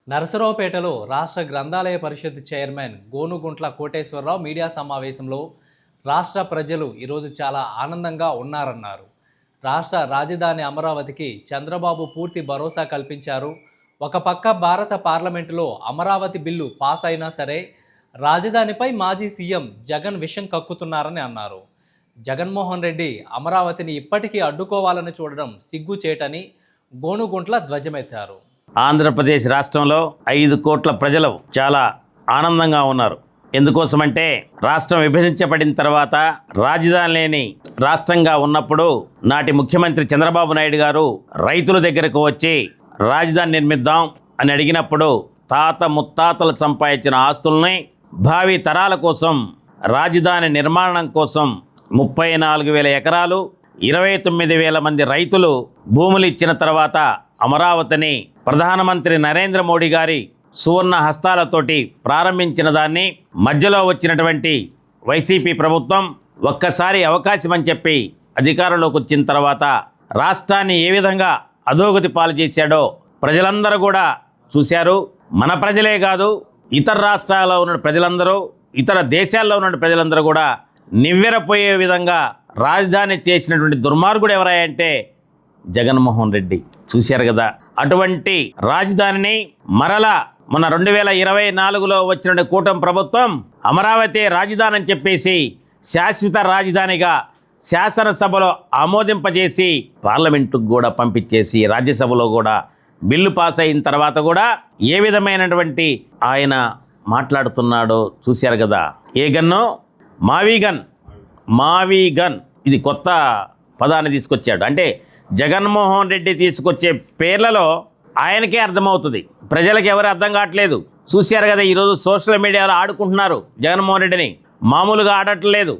నరసరావుపేటలో రాష్ట్ర గ్రంథాలయ పరిషత్ chairman Gonuguntla Koteswararao media సమావేశంలో రాష్ట్ర ప్రజలు ఈరోజు చాలా ఆనందంగా ఉన్నారన్నారు. రాష్ట్ర రాజధాని అమరావతికి చంద్రబాబు పూర్తి భరోసా కల్పించారు. ఒక పక్క భారత పార్లమెంటులో అమరావతి బిల్లు పాస్ అయినా సరే రాజధానిపై మాజీ సీఎం జగన్ విషం కక్కుతున్నారని అన్నారు. జగన్మోహన్ రెడ్డి అమరావతిని ఇప్పటికీ అడ్డుకోవాలని చూడడం సిగ్గుచేటని గోనుగుంట్ల ధ్వజమెత్తారు. ఆంధ్రప్రదేశ్ రాష్ట్రంలో 5 కోట్ల ప్రజలు చాలా ఆనందంగా ఉన్నారు. ఎందుకోసమంటే రాష్ట్రం విభజించబడిన తర్వాత రాజధాని లేని రాష్ట్రంగా ఉన్నప్పుడు నాటి ముఖ్యమంత్రి చంద్రబాబు నాయుడు గారు రైతుల దగ్గరకు వచ్చి రాజధాని నిర్మిద్దాం అని అడిగినప్పుడు తాత ముత్తాతలు సంపాదించిన ఆస్తుల్ని భావి తరాల కోసం రాజధాని నిర్మాణం కోసం 34,000 ఎకరాలు 29,000 మంది రైతులు భూములు ఇచ్చిన తర్వాత అమరావతిని ప్రధానమంత్రి నరేంద్ర మోడీ గారి సువర్ణ హస్తాలతోటి ప్రారంభించిన దాన్ని మధ్యలో వచ్చినటువంటి వైసీపీ ప్రభుత్వం ఒక్కసారి అవకాశం అని చెప్పి అధికారంలోకి వచ్చిన తర్వాత రాష్ట్రాన్ని ఏ విధంగా అధోగతి పాలు చేశాడో ప్రజలందరూ కూడా చూశారు. మన ప్రజలే కాదు, ఇతర రాష్ట్రాల్లో ఉన్న ప్రజలందరూ, ఇతర దేశాల్లో ఉన్న ప్రజలందరూ కూడా నివ్వెరపోయే విధంగా రాజధాని చేసినటువంటి దుర్మార్గుడు ఎవరంటే జగన్మోహన్ రెడ్డి. చూశారు కదా, అటువంటి రాజధానిని మరలా మన 2024లో వచ్చిన కూటమి ప్రభుత్వం అమరావతి రాజధాని అని చెప్పేసి శాశ్వత రాజధానిగా శాసనసభలో ఆమోదింపజేసి పార్లమెంటుకు కూడా పంపించేసి రాజ్యసభలో కూడా బిల్లు పాస్ అయిన తర్వాత కూడా ఏ విధమైనటువంటి ఆయన మాట్లాడుతున్నాడో చూశారు కదా. ఏ గన్నో మావీ గన్ ఇది కొత్త పదాన్ని తీసుకొచ్చాడు. అంటే జగన్మోహన్ రెడ్డి తీసుకొచ్చే పేర్లలో ఆయనకే అర్థమవుతుంది, ప్రజలకు ఎవరు అర్థం కావట్లేదు. చూశారు కదా, ఈరోజు సోషల్ మీడియాలో ఆడుకుంటున్నారు జగన్మోహన్ రెడ్డిని, మామూలుగా ఆడట్లేదు.